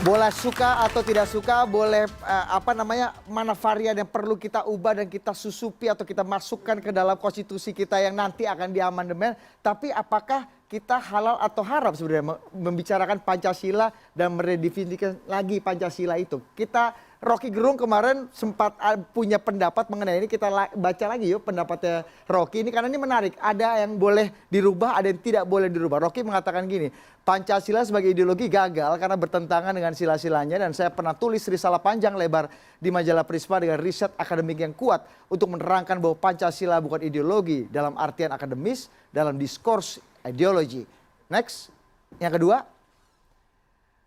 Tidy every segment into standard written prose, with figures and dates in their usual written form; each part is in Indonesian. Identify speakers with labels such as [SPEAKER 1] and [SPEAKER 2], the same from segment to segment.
[SPEAKER 1] Boleh suka atau tidak suka, boleh mana varian yang perlu kita ubah dan kita susupi atau kita masukkan ke dalam konstitusi kita yang nanti akan diamandemen. Tapi apakah kita halal atau haram sebenarnya membicarakan Pancasila dan meredefinisikan lagi Pancasila itu? Rocky Gerung kemarin sempat punya pendapat mengenai ini, kita baca lagi yuk pendapatnya Rocky ini karena ini menarik. Ada yang boleh dirubah, ada yang tidak boleh dirubah. Rocky mengatakan gini, Pancasila sebagai ideologi gagal karena bertentangan dengan sila-silanya, dan saya pernah tulis risalah panjang lebar di majalah Prisma dengan riset akademik yang kuat untuk menerangkan bahwa Pancasila bukan ideologi dalam artian akademis, dalam diskurs ideologi. Next, yang kedua,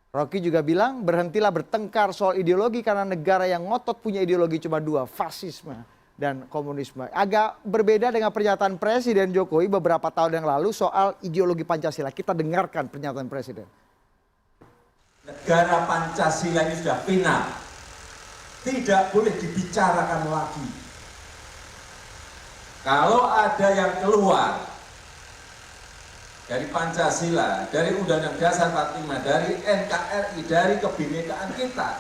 [SPEAKER 1] Rocky juga bilang berhentilah bertengkar soal ideologi karena negara yang ngotot punya ideologi cuma dua, fasisme dan komunisme. Agak berbeda dengan pernyataan Presiden Jokowi beberapa tahun yang lalu soal ideologi Pancasila. Kita dengarkan pernyataan Presiden.
[SPEAKER 2] Negara Pancasila ini sudah final. Tidak boleh dibicarakan lagi. Kalau ada yang keluar dari Pancasila, dari Undang-Undang Dasar 45, dari NKRI, dari kebinekaan kita,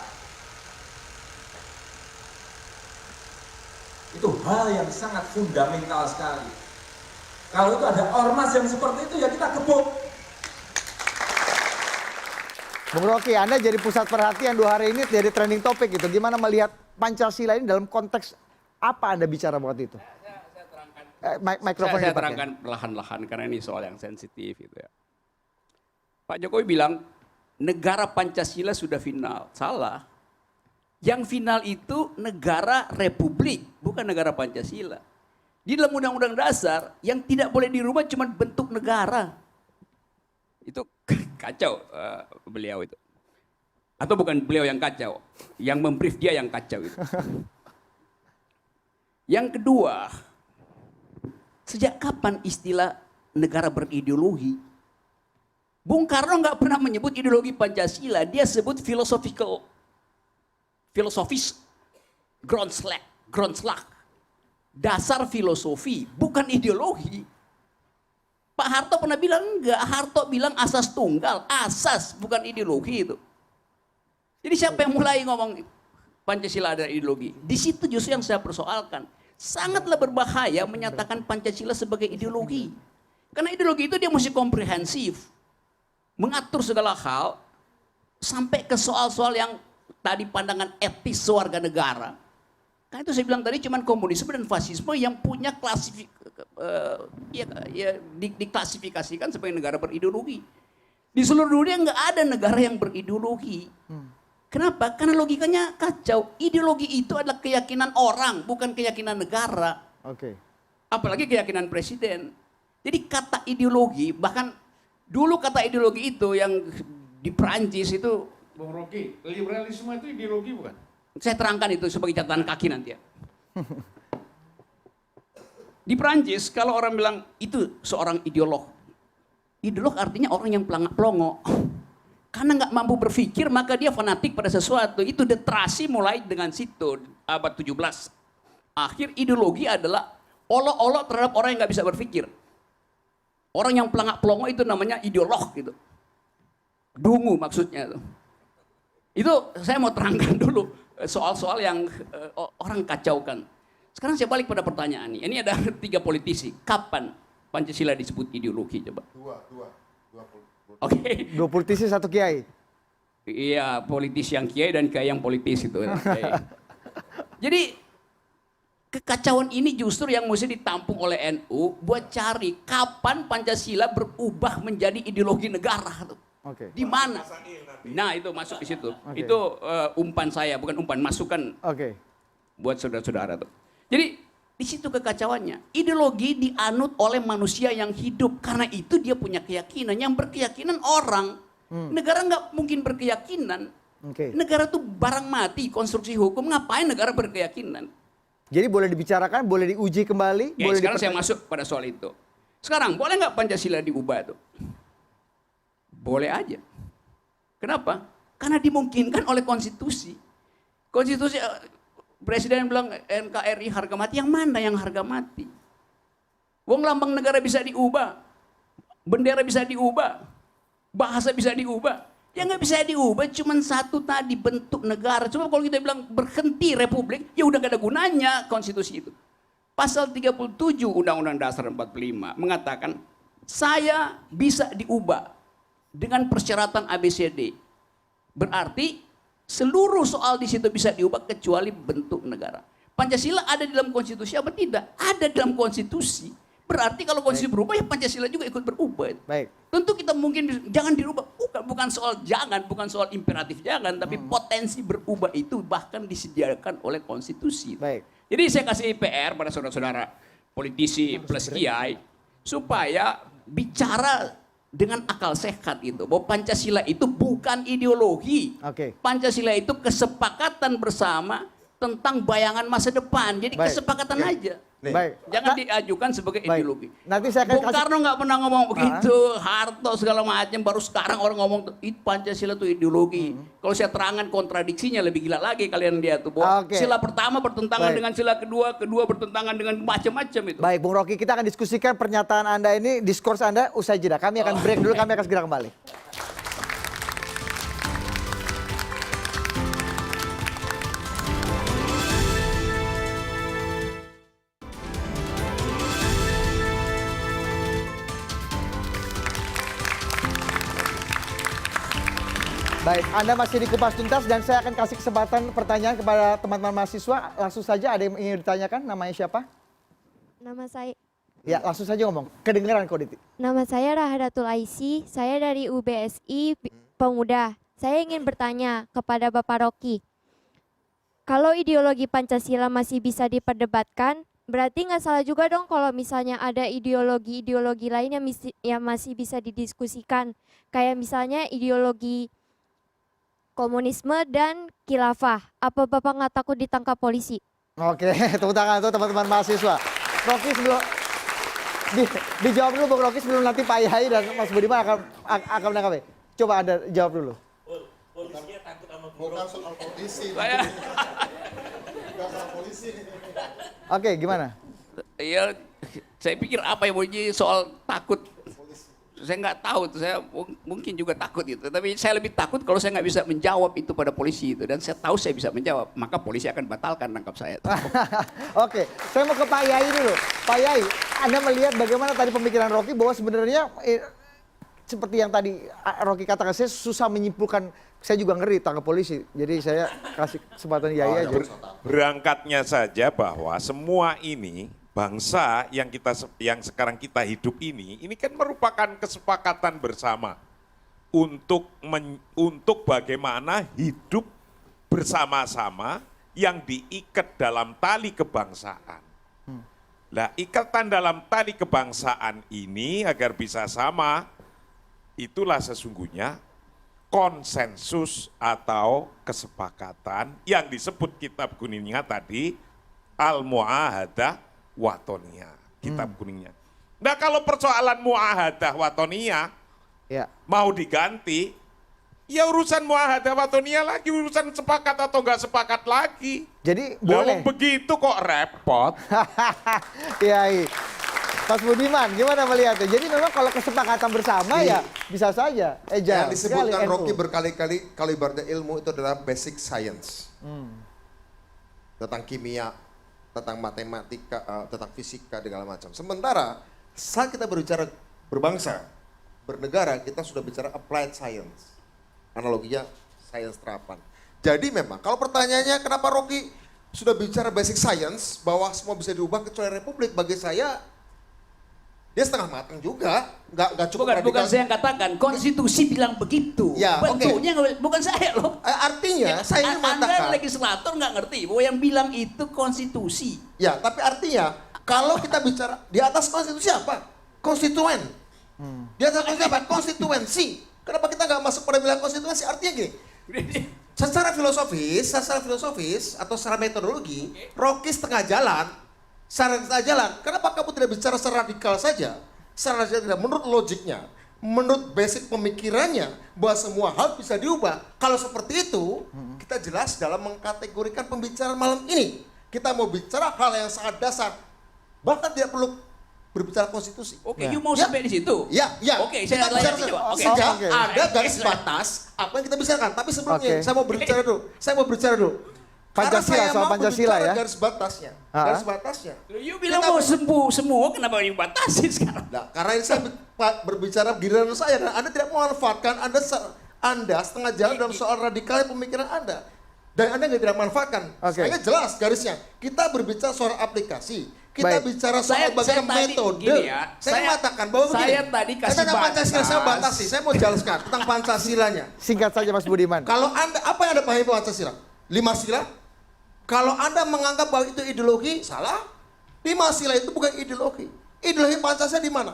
[SPEAKER 2] itu hal yang sangat fundamental sekali. Kalau itu ada ormas yang seperti itu, ya kita gebuk.
[SPEAKER 1] Bung Rocky, Anda jadi pusat perhatian 2 hari ini, jadi trending topik gitu. Gimana melihat Pancasila ini dalam konteks apa Anda bicara waktu itu?
[SPEAKER 3] Saya terangkan perlahan-lahan karena ini soal yang sensitif gitu ya. Pak Jokowi bilang negara Pancasila sudah final. Salah. Yang final itu negara republik, bukan negara Pancasila. Di dalam Undang-Undang Dasar yang tidak boleh dirubah cuma bentuk negara. Itu kacau beliau itu. Atau bukan beliau yang kacau, yang membrief dia yang kacau itu. Yang kedua, sejak kapan istilah negara berideologi? Bung Karno nggak pernah menyebut ideologi Pancasila, dia sebut filosofis Grundslag, dasar filosofi, bukan ideologi. Pak Harto pernah bilang enggak, Harto bilang asas tunggal, asas bukan ideologi itu. Jadi siapa yang mulai ngomong Pancasila ada ideologi? Di situ justru yang saya persoalkan. Sangatlah berbahaya menyatakan Pancasila sebagai ideologi. Karena ideologi itu dia mesti komprehensif. Mengatur segala hal sampai ke soal-soal yang tadi pandangan etis warga negara. Kan itu saya bilang tadi cuman komunisme dan fasisme yang punya diklasifikasikan sebagai negara berideologi. Di seluruh dunia nggak ada negara yang berideologi. Kenapa? Karena logikanya kacau. Ideologi itu adalah keyakinan orang, bukan keyakinan negara.
[SPEAKER 1] Oke.
[SPEAKER 3] Apalagi keyakinan presiden. Jadi kata ideologi, bahkan dulu kata ideologi itu yang di Perancis itu,
[SPEAKER 4] Bung Rocky, liberalisme itu ideologi bukan?
[SPEAKER 3] saya terangkan itu sebagai catatan kaki nanti ya. Di Perancis kalau orang bilang itu seorang ideolog. Ideolog artinya orang yang pelangak-pelongo. Karena nggak mampu berpikir maka dia fanatik pada sesuatu. Itu literasi mulai dengan situ abad 17. Akhir ideologi adalah olok-olok terhadap orang yang nggak bisa berpikir. Orang yang pelangak-pelongo itu namanya ideolog gitu. Dungu maksudnya itu. Itu saya mau terangkan dulu soal-soal yang orang kacaukan. Sekarang saya balik pada pertanyaan ini. Ini ada 3 politisi. Kapan Pancasila disebut ideologi coba?
[SPEAKER 4] Dua
[SPEAKER 3] Oke.
[SPEAKER 1] 2 politisi 1 kiai.
[SPEAKER 3] Iya, politisi yang kiai dan kiai yang politis itu. Jadi kekacauan ini justru yang mesti ditampung oleh NU buat cari kapan Pancasila berubah menjadi ideologi negara tuh.
[SPEAKER 1] Oke.
[SPEAKER 3] Di mana? Nah, itu masuk di situ. Okay. Itu umpan saya, bukan umpan, masukan.
[SPEAKER 1] Oke.
[SPEAKER 3] Buat saudara-saudara tuh. Jadi di situ kekacauannya. Ideologi dianut oleh manusia yang hidup. Karena itu dia punya keyakinan. Yang berkeyakinan orang. Negara nggak mungkin berkeyakinan.
[SPEAKER 1] Okay.
[SPEAKER 3] Negara tuh barang mati, konstruksi hukum. Ngapain negara berkeyakinan?
[SPEAKER 1] Jadi boleh dibicarakan, boleh diuji kembali.
[SPEAKER 3] Ya,
[SPEAKER 1] boleh
[SPEAKER 3] sekarang saya masuk pada soal itu. Sekarang boleh nggak Pancasila diubah tuh? Boleh aja. Kenapa? Karena dimungkinkan oleh konstitusi. Konstitusi Presiden bilang NKRI harga mati, yang mana yang harga mati? Wong lambang negara bisa diubah, bendera bisa diubah, bahasa bisa diubah. Ya nggak bisa diubah, cuman satu tadi bentuk negara. Cuma kalau kita bilang berhenti republik, ya udah gak ada gunanya konstitusi itu. Pasal 37 Undang-Undang Dasar 45 mengatakan saya bisa diubah dengan persyaratan ABCD. Berarti seluruh soal di situ bisa diubah kecuali bentuk negara. Pancasila ada di dalam konstitusi apa tidak? Ada dalam konstitusi. Berarti kalau konstitusi berubah ya Pancasila juga ikut berubah.
[SPEAKER 1] Baik.
[SPEAKER 3] Tentu kita mungkin jangan dirubah. Bukan soal jangan, bukan soal imperatif jangan, tapi potensi berubah itu bahkan disediakan oleh konstitusi.
[SPEAKER 1] Baik.
[SPEAKER 3] Jadi saya kasih PR pada saudara-saudara politisi plus kiai supaya bicara dengan akal sehat itu bahwa Pancasila itu bukan ideologi.
[SPEAKER 1] Oke.
[SPEAKER 3] Pancasila itu kesepakatan bersama tentang bayangan masa depan. Jadi
[SPEAKER 1] Baik.
[SPEAKER 3] kesepakatan aja.
[SPEAKER 5] Nih.
[SPEAKER 1] Baik.
[SPEAKER 3] Jangan diajukan sebagai
[SPEAKER 1] Baik.
[SPEAKER 3] ideologi.
[SPEAKER 1] Nanti saya akan
[SPEAKER 3] Bung
[SPEAKER 1] kasih-
[SPEAKER 3] Karno nggak pernah ngomong begitu, Harto segala macam. Baru sekarang orang ngomong Pancasila itu ideologi. Kalau saya terangkan kontradiksinya lebih gila lagi kalian lihat tuh. Bahwa
[SPEAKER 1] Oke.
[SPEAKER 3] sila pertama bertentangan
[SPEAKER 1] Baik.
[SPEAKER 3] dengan sila kedua, kedua bertentangan dengan macam-macam itu.
[SPEAKER 1] Baik, Bung Rocky, kita akan diskusikan pernyataan Anda ini, diskurs Anda usai jeda. Kami akan break dulu, kami akan segera kembali. Baik, Anda masih di Kupas Tuntas dan saya akan kasih kesempatan pertanyaan kepada teman-teman mahasiswa. Langsung saja, ada yang ingin ditanyakan, namanya siapa?
[SPEAKER 6] Nama saya
[SPEAKER 1] Ya, langsung saja ngomong. Kedengeran kok, Diti.
[SPEAKER 6] Nama saya Rahadatul Aisy, saya dari UBSI Pemuda. Saya ingin bertanya kepada Bapak Rocky. Kalau ideologi Pancasila masih bisa diperdebatkan, berarti nggak salah juga dong kalau misalnya ada ideologi-ideologi lain yang masih bisa didiskusikan. Kayak misalnya ideologi komunisme dan khilafah. Apa Bapak nggak takut ditangkap polisi?
[SPEAKER 1] Oke, tepuk tangan untuk teman-teman mahasiswa. Rocky sebelum dijawab dulu Bung Rocky sebelum nanti Pak Yai dan Mas Budiman akan menanggapi. Coba Anda jawab dulu.
[SPEAKER 5] Bukan soal polisi.
[SPEAKER 3] Saya,
[SPEAKER 5] Bukan soal polisi.
[SPEAKER 1] Oke, gimana?
[SPEAKER 3] ya, saya pikir apa yang mau jadi soal takut. Saya nggak tahu, saya mungkin juga takut itu. Tapi saya lebih takut kalau saya nggak bisa menjawab itu pada polisi itu. Dan saya tahu saya bisa menjawab, maka polisi akan batalkan nangkap saya.
[SPEAKER 1] Oke, saya mau ke Pak Yai dulu. Pak Yai, Anda melihat bagaimana tadi pemikiran Rocky bahwa sebenarnya seperti yang tadi Rocky katakan, saya susah menyimpulkan. Saya juga ngeri tangkap polisi. Jadi saya kasih kesempatan Yai aja.
[SPEAKER 7] Berangkatnya saja bahwa semua ini bangsa yang sekarang kita hidup ini kan merupakan kesepakatan bersama untuk bagaimana hidup bersama-sama yang diikat dalam tali kebangsaan. Nah, ikatan dalam tali kebangsaan ini agar bisa sama, itulah sesungguhnya konsensus atau kesepakatan yang disebut kitab kuningnya tadi Al-Mu'ahadah Watonia, kitab kuningnya. Nah, kalau persoalan Mu'ahadah Watonia
[SPEAKER 1] Ya.
[SPEAKER 7] mau diganti, ya urusan Mu'ahadah Watonia lagi, urusan sepakat atau enggak sepakat lagi.
[SPEAKER 1] Jadi
[SPEAKER 7] Lah,
[SPEAKER 1] boleh.
[SPEAKER 7] begitu kok repot.
[SPEAKER 1] Yai. Mas Budiman, gimana melihatnya? Jadi memang kalau kesepakatan bersama ya bisa saja.
[SPEAKER 5] Yang disebutkan
[SPEAKER 1] sekali,
[SPEAKER 5] Rocky
[SPEAKER 1] NU.
[SPEAKER 5] berkali-kali kalau ibaratnya ilmu itu adalah basic science. Tentang kimia, tentang matematika, tentang fisika, segala macam. Sementara saat kita berbicara berbangsa, bernegara, kita sudah bicara applied science. Analoginya sains terapan. Jadi memang kalau pertanyaannya kenapa Rocky sudah bicara basic science bahwa semua bisa diubah kecuali republik, bagi saya dia setengah matang juga, nggak cukup
[SPEAKER 3] Bukan
[SPEAKER 5] radikal.
[SPEAKER 3] saya yang katakan, konstitusi bilang begitu.
[SPEAKER 5] Ya,
[SPEAKER 3] Bentuknya bukan saya loh.
[SPEAKER 5] Artinya saya ingin
[SPEAKER 3] Anda
[SPEAKER 5] mengatakan,
[SPEAKER 3] legislator nggak ngerti bahwa yang bilang itu konstitusi.
[SPEAKER 5] ya tapi artinya kalau kita bicara di atas konstitusi apa? Konstituen. Di atas konstitusi apa? Konstituensi. Kenapa kita nggak masuk pada bilang konstituensi? Artinya gini, secara filosofis atau secara metodologi, Rocky setengah jalan. Kenapa kamu tidak bicara secara radikal saja? Secara radikal, menurut logiknya, menurut basic pemikirannya, bahwa semua hal bisa diubah. Kalau seperti itu, kita jelas dalam mengkategorikan pembicaraan malam ini. Kita mau bicara hal yang sangat dasar. Bahkan tidak perlu berbicara konstitusi.
[SPEAKER 3] Oke,
[SPEAKER 1] Ya.
[SPEAKER 3] you mau
[SPEAKER 5] Ya.
[SPEAKER 3] sampai di situ?
[SPEAKER 5] Ya.
[SPEAKER 3] Oke,
[SPEAKER 5] Kita
[SPEAKER 3] saya
[SPEAKER 5] bicara
[SPEAKER 3] layani coba. Oke.
[SPEAKER 5] sejak
[SPEAKER 1] Oke.
[SPEAKER 5] ada garis batas apa yang kita bicarakan. Tapi sebelumnya
[SPEAKER 1] Oke.
[SPEAKER 5] saya mau berbicara dulu. Karena
[SPEAKER 1] Pancasila,
[SPEAKER 5] saya
[SPEAKER 1] soal
[SPEAKER 5] mau
[SPEAKER 1] Pancasila
[SPEAKER 5] berbicara
[SPEAKER 1] ya.
[SPEAKER 5] garis batasnya.
[SPEAKER 1] Ah.
[SPEAKER 5] Garis batasnya.
[SPEAKER 3] Loh, you bilang
[SPEAKER 5] Kita-
[SPEAKER 3] mau sembuh semua, kenapa you batasi sekarang?
[SPEAKER 5] Nah, karena ini saya berbicara giliran saya dan Anda tidak memanfaatkan Anda setengah jalan dalam soal radikalnya pemikiran Anda. Dan Anda tidak manfaatkan.
[SPEAKER 1] Oke.
[SPEAKER 5] Saya jelas garisnya. Kita berbicara soal aplikasi. Kita
[SPEAKER 1] Baik.
[SPEAKER 5] bicara soal bagaimana
[SPEAKER 3] tadi
[SPEAKER 5] metode.
[SPEAKER 3] gini ya,
[SPEAKER 5] saya mengatakan bahwa
[SPEAKER 3] saya
[SPEAKER 5] begini.
[SPEAKER 3] tadi kasih
[SPEAKER 5] tentang Pancasila saya
[SPEAKER 3] batas.
[SPEAKER 5] batasi. Saya mau jelaskan tentang Pancasilanya.
[SPEAKER 1] Singkat saja Mas Budiman.
[SPEAKER 5] Kalau Anda, apa yang Anda pahami Pancasila? 5 sila? Kalau Anda menganggap bahwa itu ideologi, salah. 5 sila itu bukan ideologi. Ideologi Pancasila di mana?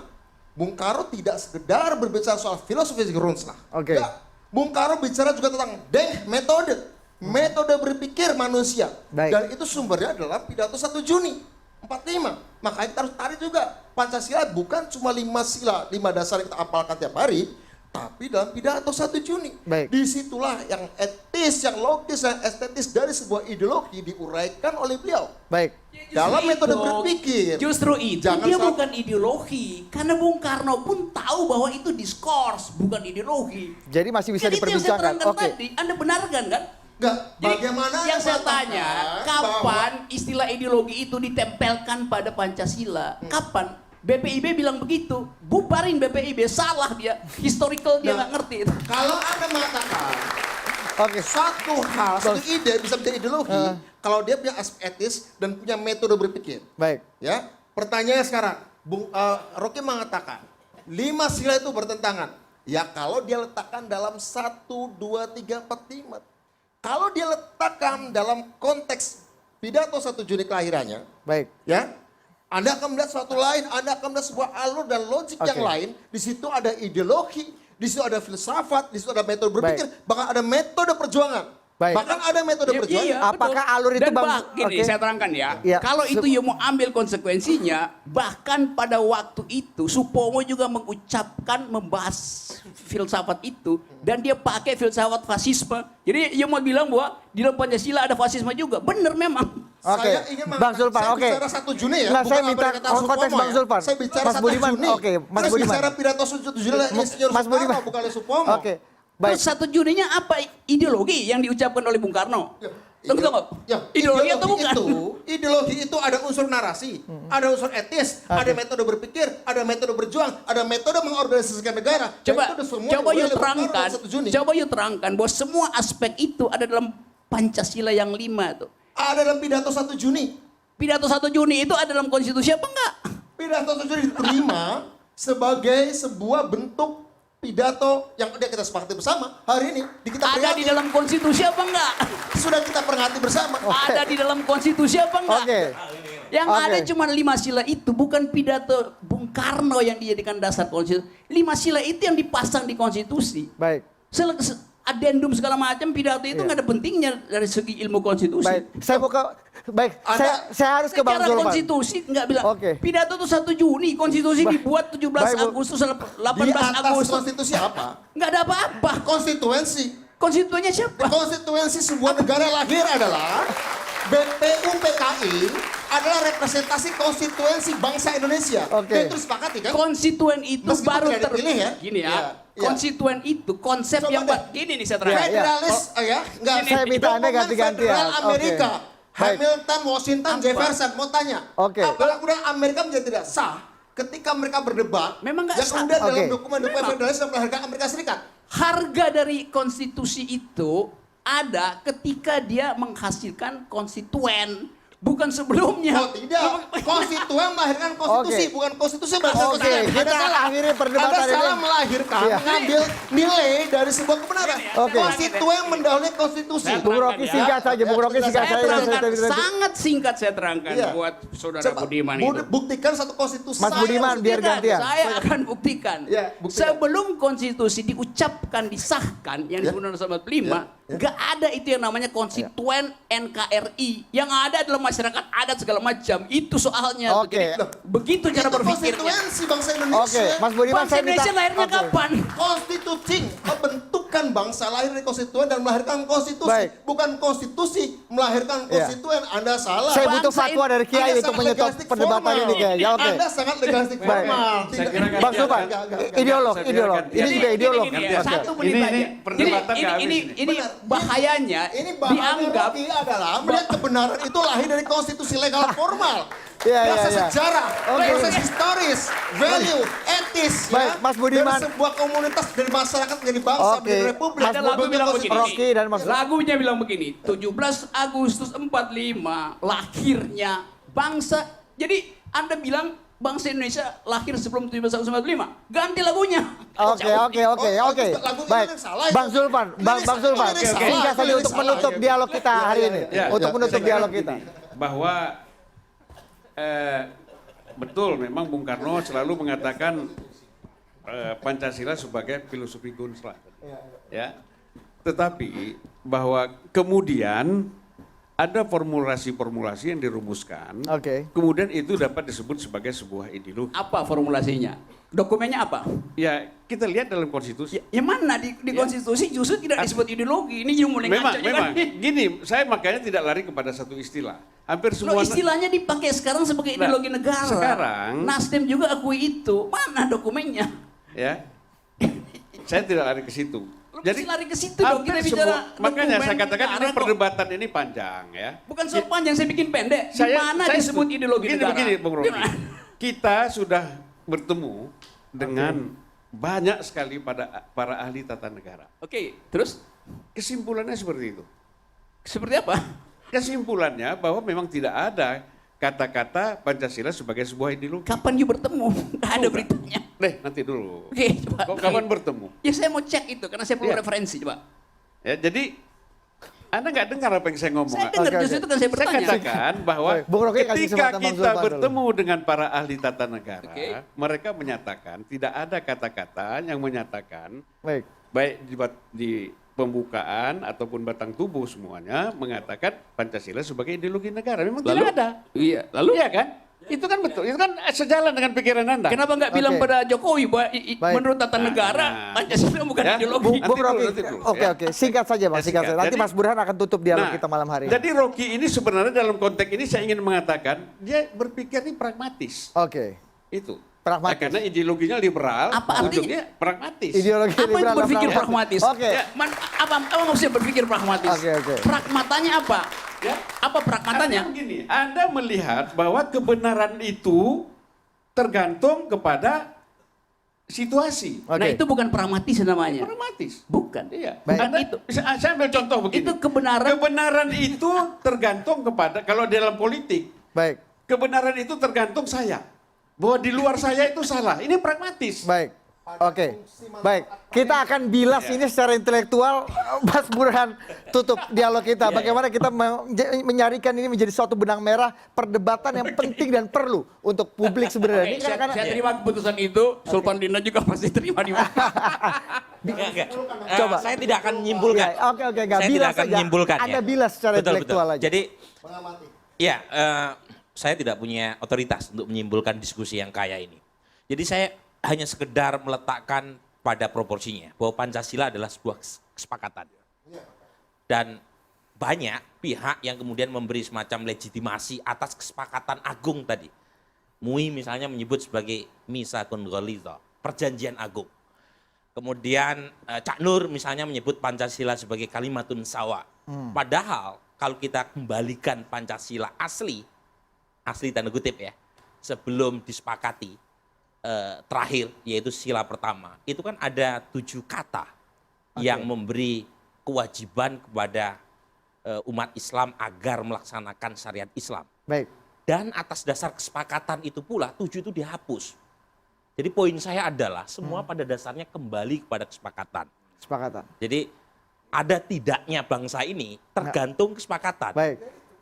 [SPEAKER 5] Bung Karno tidak sekedar berbicara soal filosofi Grundslag.
[SPEAKER 1] Oke.
[SPEAKER 5] Enggak. Bung Karno bicara juga tentang metode. Metode berpikir manusia.
[SPEAKER 1] Baik.
[SPEAKER 5] Dan itu sumbernya adalah pidato 1 Juni 45. Makanya kita harus tarik juga. Pancasila bukan cuma 5 sila, 5 dasar yang kita apalkan tiap hari. Tapi dalam pidato 1 Juni.
[SPEAKER 1] Baik.
[SPEAKER 5] Disitulah yang etis, yang logis, yang estetis dari sebuah ideologi diuraikan oleh beliau.
[SPEAKER 1] Baik.
[SPEAKER 5] Dalam metode
[SPEAKER 3] Itu,
[SPEAKER 5] berpikir.
[SPEAKER 3] Justru itu
[SPEAKER 5] Jangan
[SPEAKER 3] dia
[SPEAKER 5] salah-
[SPEAKER 3] bukan ideologi. Karena Bung Karno pun tahu bahwa itu diskurs, bukan ideologi.
[SPEAKER 1] Jadi masih bisa
[SPEAKER 3] Jadi itu yang saya
[SPEAKER 1] diperbincangkan.
[SPEAKER 3] terangkan
[SPEAKER 1] Oke.
[SPEAKER 3] tadi, Anda benarkan kan?
[SPEAKER 5] Enggak,
[SPEAKER 3] Jadi,
[SPEAKER 5] bagaimana
[SPEAKER 3] yang
[SPEAKER 5] Anda
[SPEAKER 3] saya
[SPEAKER 5] mengatakan
[SPEAKER 3] tanya,
[SPEAKER 5] bahwa-
[SPEAKER 3] kapan istilah ideologi itu ditempelkan pada Pancasila? Kapan? BPIB bilang begitu, bubarin BPIB, salah dia, historical dia
[SPEAKER 5] Nah.
[SPEAKER 3] nggak ngerti.
[SPEAKER 5] Kalau Anda mengatakan
[SPEAKER 1] Oke.
[SPEAKER 5] satu hal, satu ide bisa menjadi ideologi, kalau dia punya aspek etis dan punya metode berpikir.
[SPEAKER 1] Baik.
[SPEAKER 5] Ya, pertanyaannya sekarang, Rocky mengatakan 5 sila itu bertentangan. Ya kalau dia letakkan dalam 1, 2, 3, 4, 5. Kalau dia letakkan dalam konteks pidato 1 Juni kelahirannya,
[SPEAKER 1] Baik.
[SPEAKER 5] ya, Anda akan melihat sesuatu lain, Anda akan melihat sebuah alur dan logik yang
[SPEAKER 1] Oke.
[SPEAKER 5] lain. Di situ ada ideologi, di situ ada filsafat, di situ ada metode berpikir, bahkan ada metode perjuangan.
[SPEAKER 1] Baik.
[SPEAKER 5] Bahkan ada metode perjuangan.
[SPEAKER 3] Iya,
[SPEAKER 1] Apakah
[SPEAKER 3] betul.
[SPEAKER 1] alur itu,
[SPEAKER 3] Dan
[SPEAKER 1] Bang?
[SPEAKER 3] gini,
[SPEAKER 1] Oke.
[SPEAKER 3] saya terangkan ya.
[SPEAKER 1] Iya.
[SPEAKER 3] Kalau itu you mau ambil konsekuensinya, bahkan pada waktu itu Supomo juga mengucapkan membahas filsafat itu dan dia pakai filsafat fasisme. Jadi you mau bilang bahwa di dalam Pancasila ada fasisme juga. Benar memang.
[SPEAKER 1] Oke.
[SPEAKER 5] Saya ingin
[SPEAKER 1] Bang Zulfan,
[SPEAKER 5] saya
[SPEAKER 1] oke.
[SPEAKER 5] bicara 1 Juni ya,
[SPEAKER 1] Nah,
[SPEAKER 5] bukan
[SPEAKER 1] saya
[SPEAKER 5] apa
[SPEAKER 1] minta
[SPEAKER 5] yang kata
[SPEAKER 1] konteks
[SPEAKER 5] Supomo
[SPEAKER 1] Bang
[SPEAKER 5] ya.
[SPEAKER 1] Zulfan.
[SPEAKER 5] Saya bicara
[SPEAKER 1] Mas
[SPEAKER 5] 1
[SPEAKER 1] Budiman,
[SPEAKER 5] Juni.
[SPEAKER 1] oke, Mas
[SPEAKER 5] Saya
[SPEAKER 1] Budiman.
[SPEAKER 5] bicara pidato 1 Juni lah Insinyur
[SPEAKER 1] Mas
[SPEAKER 5] Soekarno,
[SPEAKER 1] Budiman.
[SPEAKER 5] bukan oleh Supomo.
[SPEAKER 1] Oke. Baik.
[SPEAKER 3] Terus 1 Juninya apa ideologi yang diucapkan oleh Bung Karno? Tunggu.
[SPEAKER 5] Ya,
[SPEAKER 3] Ideologi atau bukan?
[SPEAKER 5] Ideologi itu ada unsur narasi, ada unsur etis, ada metode berpikir, ada metode berjuang, ada metode mengorganisasikan negara. Dan
[SPEAKER 3] Coba
[SPEAKER 5] itu semua
[SPEAKER 3] coba
[SPEAKER 5] dimulai
[SPEAKER 3] you
[SPEAKER 5] oleh Bung Karno
[SPEAKER 3] terangkan.
[SPEAKER 5] 1 Juni.
[SPEAKER 3] Coba you terangkan bahwa semua aspek itu ada dalam Pancasila yang 5 tuh.
[SPEAKER 5] Ada dalam pidato 1 Juni.
[SPEAKER 3] Pidato 1 Juni itu ada dalam konstitusi apa enggak?
[SPEAKER 5] Pidato 1 Juni diterima sebagai sebuah bentuk pidato yang udah kita sepakati bersama hari ini. Kita
[SPEAKER 3] Ada di
[SPEAKER 5] peringati.
[SPEAKER 3] dalam konstitusi apa enggak?
[SPEAKER 5] Sudah kita peringati bersama.
[SPEAKER 3] Ada di dalam konstitusi apa enggak?
[SPEAKER 1] Oke.
[SPEAKER 3] Yang
[SPEAKER 1] Oke.
[SPEAKER 3] ada cuma 5 sila itu, bukan pidato Bung Karno yang dijadikan dasar konstitusi. 5 sila itu yang dipasang di konstitusi.
[SPEAKER 1] Baik.
[SPEAKER 3] Adendum segala macam pidato itu
[SPEAKER 1] Iya.
[SPEAKER 3] nggak ada pentingnya dari segi ilmu konstitusi.
[SPEAKER 1] Baik. Saya mau ke saya harus ke Bang
[SPEAKER 3] Secara
[SPEAKER 1] Zulfan.
[SPEAKER 3] konstitusi nggak bilang.
[SPEAKER 1] Oke.
[SPEAKER 3] Pidato itu 1 Juni, konstitusi
[SPEAKER 1] Baik.
[SPEAKER 3] dibuat 17
[SPEAKER 1] Baik, Bu.
[SPEAKER 3] Agustus,
[SPEAKER 5] Di
[SPEAKER 3] 18
[SPEAKER 5] atas
[SPEAKER 3] Agustus.
[SPEAKER 5] konstitusi apa?
[SPEAKER 3] Nggak ada apa-apa.
[SPEAKER 5] Konstituensi.
[SPEAKER 3] Konstituennya siapa?
[SPEAKER 5] Konstituensi sebuah negara lahir adalah BPUPKI adalah representasi konstituensi bangsa Indonesia.
[SPEAKER 1] Oke.
[SPEAKER 5] Dan itu disepakati kan?
[SPEAKER 3] Konstituen itu
[SPEAKER 5] Meskipun
[SPEAKER 3] baru
[SPEAKER 5] tidak dipilih ya.
[SPEAKER 3] Gini ya.
[SPEAKER 5] Iya, iya.
[SPEAKER 3] Konstituen itu konsep
[SPEAKER 5] Coba
[SPEAKER 3] yang
[SPEAKER 5] deh.
[SPEAKER 3] gini nih saya terangkan.
[SPEAKER 1] Iya.
[SPEAKER 5] Federalis ya, enggak.
[SPEAKER 1] Saya minta Anda
[SPEAKER 5] Dokumen
[SPEAKER 1] ganti-gantian.
[SPEAKER 5] Federal
[SPEAKER 1] Oke.
[SPEAKER 5] Amerika.
[SPEAKER 1] Baik.
[SPEAKER 5] Hamilton, Washington, Jefferson mau tanya.
[SPEAKER 1] Oke.
[SPEAKER 5] Apakah kemudian Amerika menjadi tidak sah ketika mereka berdebat?
[SPEAKER 3] Memang nggak
[SPEAKER 5] yang
[SPEAKER 3] sah.
[SPEAKER 5] kemudian dalam
[SPEAKER 1] Oke.
[SPEAKER 5] dokumen-dokumen
[SPEAKER 3] Memang.
[SPEAKER 5] federalis yang melahirkan Amerika Serikat.
[SPEAKER 3] Harga dari konstitusi itu ada ketika dia menghasilkan konstituen, bukan sebelumnya.
[SPEAKER 5] Oh tidak, konstituen melahirkan konstitusi,
[SPEAKER 1] Oke.
[SPEAKER 5] bukan konstitusi melahirkan
[SPEAKER 1] Oke,
[SPEAKER 5] konstitusi.
[SPEAKER 1] kita akhiri perdebatan
[SPEAKER 5] Anda salah
[SPEAKER 1] ini.
[SPEAKER 5] melahirkan,
[SPEAKER 1] Iya.
[SPEAKER 5] mengambil nilai dari sebuah kebenaran.
[SPEAKER 1] Oke.
[SPEAKER 5] Konstituen mendahului konstitusi.
[SPEAKER 3] Saya
[SPEAKER 1] Bung Rocky singkat saja, Bung Rocky singkat
[SPEAKER 3] Saya
[SPEAKER 1] saja.
[SPEAKER 3] terangkan, sangat singkat saya terangkan
[SPEAKER 5] Iya.
[SPEAKER 3] buat saudara
[SPEAKER 5] Coba,
[SPEAKER 3] Budiman itu.
[SPEAKER 5] buktikan satu konstitusi.
[SPEAKER 1] Mas Budiman, biar
[SPEAKER 3] Buktikan,
[SPEAKER 1] gantian.
[SPEAKER 3] Saya akan buktikan.
[SPEAKER 5] Ya, buktikan.
[SPEAKER 3] Sebelum konstitusi diucapkan, disahkan, yang disebut undang 45, nggak ada itu yang namanya konstituen NKRI. Yang ada adalah masyarakat adat segala macam. Itu soalnya.
[SPEAKER 1] Oke.
[SPEAKER 3] Jadi, begitu cara
[SPEAKER 5] Itu
[SPEAKER 3] berpikirnya.
[SPEAKER 5] konstituensi bangsa Indonesia.
[SPEAKER 1] Oke, Mas Budiman
[SPEAKER 3] Bangsa
[SPEAKER 1] saya minta.
[SPEAKER 3] Indonesia lahirnya
[SPEAKER 1] Oke.
[SPEAKER 3] kapan?
[SPEAKER 5] Konstitusi, bentuk Bukan bangsa lahir dari konstituen dan melahirkan konstitusi.
[SPEAKER 1] Baik.
[SPEAKER 5] Bukan konstitusi melahirkan
[SPEAKER 1] Iya.
[SPEAKER 5] konstituen. Anda salah.
[SPEAKER 1] Saya butuh
[SPEAKER 3] Bangsa
[SPEAKER 1] fatwa dari Kiai
[SPEAKER 5] Anda
[SPEAKER 1] untuk
[SPEAKER 5] sangat
[SPEAKER 1] menyetop
[SPEAKER 5] legalistik
[SPEAKER 1] perdebatan
[SPEAKER 5] formal.
[SPEAKER 1] ini kayaknya. Oke.
[SPEAKER 5] Anda sangat legalistik
[SPEAKER 1] Baik.
[SPEAKER 5] formal.
[SPEAKER 4] Saya kira kan
[SPEAKER 1] Bang Sulpan, ideolog,
[SPEAKER 4] Saya kira
[SPEAKER 1] ideolog.
[SPEAKER 4] kan-
[SPEAKER 1] Ini juga ideolog.
[SPEAKER 3] Gini,
[SPEAKER 1] Oke.
[SPEAKER 3] satu menit
[SPEAKER 4] Ini
[SPEAKER 3] aja.
[SPEAKER 4] perdebatan nggak habis
[SPEAKER 3] Ini bahayanya
[SPEAKER 5] Ini bahaya
[SPEAKER 3] dianggap
[SPEAKER 5] Rocky adalah melihat kebenaran itu lahir dari konstitusi legal formal.
[SPEAKER 1] Iya,
[SPEAKER 5] Proses
[SPEAKER 1] iya.
[SPEAKER 5] sejarah,
[SPEAKER 1] Oke.
[SPEAKER 5] proses historis, value, etis,
[SPEAKER 1] Baik, Mas Budiman.
[SPEAKER 5] dari sebuah komunitas, dari masyarakat, dari bangsa,
[SPEAKER 1] Oke.
[SPEAKER 5] dari republik.
[SPEAKER 1] Mas
[SPEAKER 3] Ada lagu bilang begini.
[SPEAKER 1] Rocky dan Mas
[SPEAKER 3] Lagunya bilang begini, 17 Agustus 45 lahirnya bangsa. Jadi Anda bilang bangsa Indonesia lahir sebelum 17 Agustus 45. Ganti lagunya.
[SPEAKER 1] Oke.
[SPEAKER 5] Lagu ini
[SPEAKER 1] Baik.
[SPEAKER 5] yang salah
[SPEAKER 1] Bang
[SPEAKER 5] itu.
[SPEAKER 1] Zulfan, Bang
[SPEAKER 5] Lirik
[SPEAKER 1] Zulfan.
[SPEAKER 5] salah.
[SPEAKER 1] Singkat saja
[SPEAKER 5] Lirik
[SPEAKER 1] untuk
[SPEAKER 5] salah.
[SPEAKER 1] menutup dialog kita hari ini.
[SPEAKER 4] Ya,
[SPEAKER 1] Untuk
[SPEAKER 4] ya.
[SPEAKER 1] menutup
[SPEAKER 4] Saya kira
[SPEAKER 1] dialog kita.
[SPEAKER 4] begini, bahwa betul memang Bung Karno selalu mengatakan Pancasila sebagai filosofi Gunsla. Ya. Tetapi bahwa kemudian ada formulasi-formulasi yang dirumuskan.
[SPEAKER 1] Oke.
[SPEAKER 4] Kemudian itu dapat disebut sebagai sebuah ideologi.
[SPEAKER 3] Apa formulasinya? Dokumennya apa?
[SPEAKER 4] Ya, kita lihat dalam konstitusi.
[SPEAKER 3] Yang mana di konstitusi justru tidak disebut ideologi. Ini yang mulai
[SPEAKER 4] Memang,
[SPEAKER 3] ngaco juga
[SPEAKER 4] memang.
[SPEAKER 3] nih.
[SPEAKER 4] Gini, saya makanya tidak lari kepada satu istilah. Hampir
[SPEAKER 3] Loh,
[SPEAKER 4] semua
[SPEAKER 3] istilahnya dipakai sekarang sebagai
[SPEAKER 4] Nah,
[SPEAKER 3] ideologi negara.
[SPEAKER 4] sekarang-
[SPEAKER 3] Nasdem juga akui itu. Mana dokumennya?
[SPEAKER 4] ya. Saya tidak lari ke situ.
[SPEAKER 3] Lu mesti lari ke situ dong.
[SPEAKER 4] hampir
[SPEAKER 3] Kita bicara
[SPEAKER 4] makanya
[SPEAKER 3] dokumen
[SPEAKER 4] saya katakan
[SPEAKER 3] negara
[SPEAKER 4] ini
[SPEAKER 3] kok.
[SPEAKER 4] perdebatan ini panjang ya.
[SPEAKER 3] Bukan soal panjang, saya bikin pendek. Di
[SPEAKER 4] Saya-
[SPEAKER 3] mana
[SPEAKER 4] saya
[SPEAKER 3] disebut
[SPEAKER 4] sebut-
[SPEAKER 3] ideologi
[SPEAKER 4] begini,
[SPEAKER 3] negara?
[SPEAKER 4] Begini, Bung Rocky.
[SPEAKER 3] Gimana?
[SPEAKER 4] Kita sudah bertemu dengan banyak sekali para ahli tata negara.
[SPEAKER 3] Oke, terus
[SPEAKER 4] Kesimpulannya seperti itu.
[SPEAKER 3] seperti apa?
[SPEAKER 4] Kesimpulannya bahwa memang tidak ada kata-kata Pancasila sebagai sebuah ideologi.
[SPEAKER 3] Kapan you bertemu? Nggak ada beritanya.
[SPEAKER 4] Nanti dulu.
[SPEAKER 3] Oke, coba.
[SPEAKER 4] Kok kapan bertemu?
[SPEAKER 3] Ya saya mau cek itu karena saya perlu
[SPEAKER 4] Iya.
[SPEAKER 3] referensi, coba.
[SPEAKER 4] Ya, jadi Anda nggak dengar apa yang saya ngomong.
[SPEAKER 3] Saya dengar
[SPEAKER 1] Oke,
[SPEAKER 3] justru
[SPEAKER 1] oke.
[SPEAKER 3] itu kan saya
[SPEAKER 4] Saya
[SPEAKER 3] bertanya.
[SPEAKER 4] katakan bahwa
[SPEAKER 1] Baik, Bung Rocky kasih
[SPEAKER 4] ketika
[SPEAKER 1] kesempatan Bang
[SPEAKER 4] kita
[SPEAKER 1] Zulfan dulu.
[SPEAKER 4] bertemu dengan para ahli tata negara,
[SPEAKER 3] Oke.
[SPEAKER 4] mereka menyatakan tidak ada kata-kata yang menyatakan
[SPEAKER 1] Baik.
[SPEAKER 4] baik di pembukaan ataupun batang tubuh semuanya mengatakan Pancasila sebagai ideologi negara. Memang tidak ada.
[SPEAKER 3] Iya, lalu
[SPEAKER 4] Iya kan? Itu kan betul. Itu kan sejalan dengan pikiran Anda.
[SPEAKER 3] kenapa nggak bilang
[SPEAKER 1] Oke.
[SPEAKER 3] pada Jokowi bahwa
[SPEAKER 1] Baik.
[SPEAKER 3] menurut tata negara Pancasila bukan
[SPEAKER 4] Ya,
[SPEAKER 3] ideologi?
[SPEAKER 1] Bung
[SPEAKER 4] Nanti dulu,
[SPEAKER 1] Rocky.
[SPEAKER 4] nanti dulu,
[SPEAKER 1] Oke,
[SPEAKER 4] ya.
[SPEAKER 1] oke. Singkat saja, Bang.
[SPEAKER 4] Ya,
[SPEAKER 1] Singkat saja.
[SPEAKER 4] singkat.
[SPEAKER 1] Nanti
[SPEAKER 4] Jadi-
[SPEAKER 1] Mas Burhan akan tutup dialog kita malam hari ini.
[SPEAKER 4] Jadi Rocky ini sebenarnya dalam konteks ini saya ingin mengatakan dia berpikir ini pragmatis.
[SPEAKER 1] Oke.
[SPEAKER 4] Itu.
[SPEAKER 1] Pragmatis.
[SPEAKER 4] Nah, karena ideologinya liberal,
[SPEAKER 3] Apa artinya?
[SPEAKER 4] ujungnya pragmatis.
[SPEAKER 1] Ideologi
[SPEAKER 3] Apa itu
[SPEAKER 1] liberal dan
[SPEAKER 3] berpikir pragmatis?
[SPEAKER 1] Oke.
[SPEAKER 3] Ya, apa maksudnya berpikir pragmatis?
[SPEAKER 1] Oke, oke.
[SPEAKER 3] Pragmatanya apa? Ya, apa pragmatanya?
[SPEAKER 4] Artinya begini, Anda melihat bahwa kebenaran itu tergantung kepada situasi.
[SPEAKER 1] Oke.
[SPEAKER 3] Nah, itu bukan pragmatis namanya.
[SPEAKER 4] Pragmatis.
[SPEAKER 3] Bukan.
[SPEAKER 4] Iya.
[SPEAKER 1] Baik.
[SPEAKER 4] Anda,
[SPEAKER 3] Itu.
[SPEAKER 4] saya ambil contoh begini.
[SPEAKER 3] Itu kebenaran.
[SPEAKER 4] Kebenaran itu tergantung kepada, kalau dalam politik,
[SPEAKER 1] Baik.
[SPEAKER 4] kebenaran itu tergantung saya. Bahwa di luar saya itu salah. Ini pragmatis.
[SPEAKER 1] Baik. Oke. Baik. Kita akan bilas ini secara intelektual. Mas Burhan tutup dialog kita. Bagaimana kita menyarikan ini menjadi suatu benang merah perdebatan yang penting dan perlu untuk publik sebenarnya. Ini
[SPEAKER 3] Oke,
[SPEAKER 1] kan karena
[SPEAKER 3] saya terima keputusan itu. Sulpan Lina juga pasti terima di mana.
[SPEAKER 8] Enggak.
[SPEAKER 1] Coba.
[SPEAKER 8] Saya tidak akan menyimpulkan.
[SPEAKER 1] Ya, oke, enggak.
[SPEAKER 8] Saya
[SPEAKER 1] Bilas
[SPEAKER 8] tidak akan
[SPEAKER 1] saja.
[SPEAKER 8] menyimpulkan.
[SPEAKER 1] Anda
[SPEAKER 8] ya.
[SPEAKER 1] bilas secara
[SPEAKER 8] Betul,
[SPEAKER 1] intelektual
[SPEAKER 8] betul.
[SPEAKER 1] aja.
[SPEAKER 8] Jadi, ya, saya tidak punya otoritas untuk menyimpulkan diskusi yang kaya ini. Jadi saya hanya sekedar meletakkan pada proporsinya bahwa Pancasila adalah sebuah kesepakatan. Dan banyak pihak yang kemudian memberi semacam legitimasi atas kesepakatan agung tadi. MUI misalnya menyebut sebagai Misakun Ghalidha, perjanjian agung. Kemudian Cak Nur misalnya menyebut Pancasila sebagai kalimatun sawa. Padahal kalau kita kembalikan Pancasila asli tanda kutip ya, sebelum disepakati terakhir yaitu sila pertama, itu kan ada 7 kata yang memberi kewajiban kepada umat Islam agar melaksanakan syariat Islam.
[SPEAKER 1] Baik.
[SPEAKER 8] Dan atas dasar kesepakatan itu pula 7 itu dihapus. Jadi poin saya adalah semua pada dasarnya kembali kepada kesepakatan.
[SPEAKER 1] Kesepakatan.
[SPEAKER 8] Jadi ada tidaknya bangsa ini tergantung kesepakatan.
[SPEAKER 1] Baik.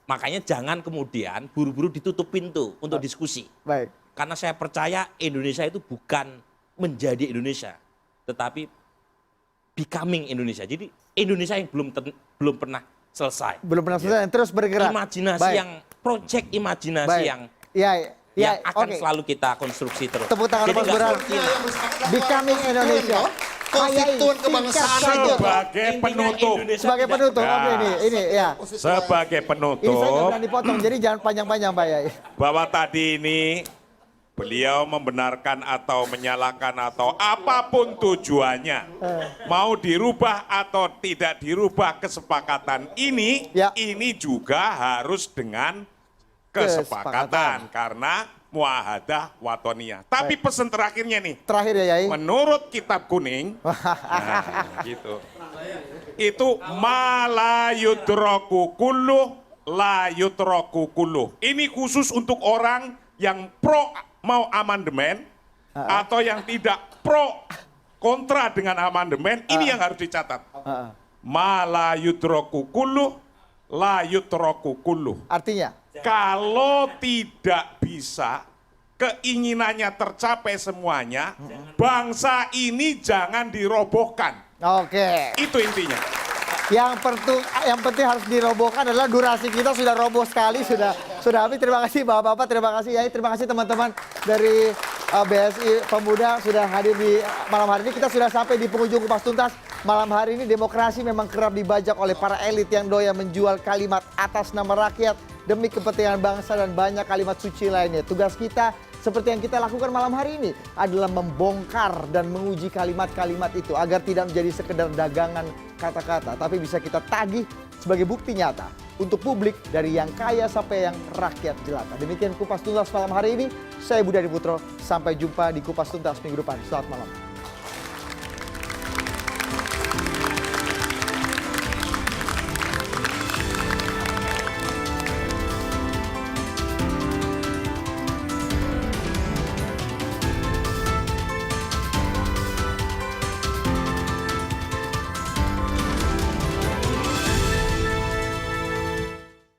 [SPEAKER 8] Makanya jangan kemudian buru-buru ditutup pintu untuk diskusi.
[SPEAKER 1] Baik.
[SPEAKER 8] Karena saya percaya Indonesia itu bukan menjadi Indonesia, tetapi becoming Indonesia. Jadi Indonesia yang belum pernah selesai.
[SPEAKER 1] Belum pernah selesai, terus bergerak.
[SPEAKER 8] Imajinasi
[SPEAKER 1] Baik.
[SPEAKER 8] yang proyek imajinasi
[SPEAKER 1] Baik.
[SPEAKER 8] yang
[SPEAKER 1] Ya,
[SPEAKER 8] akan
[SPEAKER 1] oke.
[SPEAKER 8] selalu kita konstruksi terus.
[SPEAKER 1] Tepuk tangan
[SPEAKER 8] Jadi
[SPEAKER 1] Mas
[SPEAKER 8] nggak
[SPEAKER 1] Burhan.
[SPEAKER 8] mungkin
[SPEAKER 5] yang bersepakat bahwa
[SPEAKER 1] Becoming
[SPEAKER 5] konstituen
[SPEAKER 1] Indonesia.
[SPEAKER 5] toh, konstituen kebangsaan itu.
[SPEAKER 7] Sebagai penutup,
[SPEAKER 1] Sebagai penutup,
[SPEAKER 7] Ya.
[SPEAKER 1] oke ini ya.
[SPEAKER 7] sebagai
[SPEAKER 1] Ini saya nggak
[SPEAKER 7] penutup,
[SPEAKER 1] berani potong, jadi jangan panjang-panjang Pak Yai.
[SPEAKER 7] bahwa tadi ini beliau membenarkan atau menyalahkan atau apapun tujuannya, mau dirubah atau tidak dirubah kesepakatan ini,
[SPEAKER 1] Ya.
[SPEAKER 7] ini juga harus dengan
[SPEAKER 1] Kesepakatan.
[SPEAKER 7] kesepakatan karena muahadah watoniyah. Tapi pesan terakhirnya nih,
[SPEAKER 1] Terakhir ya Yai.
[SPEAKER 7] menurut kitab kuning, nah, gitu. Itu malayudroku kulluh la yudroku kulluh. Ini khusus untuk orang yang pro mau amandemen atau yang tidak pro kontra dengan amandemen. Ini yang harus dicatat. Malayudroku kulluh la yudroku kulluh.
[SPEAKER 1] Artinya?
[SPEAKER 7] Kalau tidak bisa keinginannya tercapai semuanya, bangsa ini jangan dirobohkan.
[SPEAKER 1] Oke.
[SPEAKER 7] Itu intinya.
[SPEAKER 1] Yang penting harus dirobohkan adalah durasi kita sudah roboh sekali, sudah habis. Terima kasih Bapak-bapak, terima kasih Yai, terima kasih teman-teman dari BSI Pemuda sudah hadir di malam hari ini. Kita sudah sampai di penghujung Kupas Tuntas. Malam hari ini demokrasi memang kerap dibajak oleh para elit yang doyan menjual kalimat atas nama rakyat demi kepentingan bangsa dan banyak kalimat suci lainnya. Tugas kita seperti yang kita lakukan malam hari ini adalah membongkar dan menguji kalimat-kalimat itu agar tidak menjadi sekedar dagangan kata-kata, tapi bisa kita tagih sebagai bukti nyata untuk publik dari yang kaya sampai yang rakyat jelata. Demikian Kupas Tuntas malam hari ini. Saya Budi Adiputro. Sampai jumpa di Kupas Tuntas minggu depan. Selamat malam.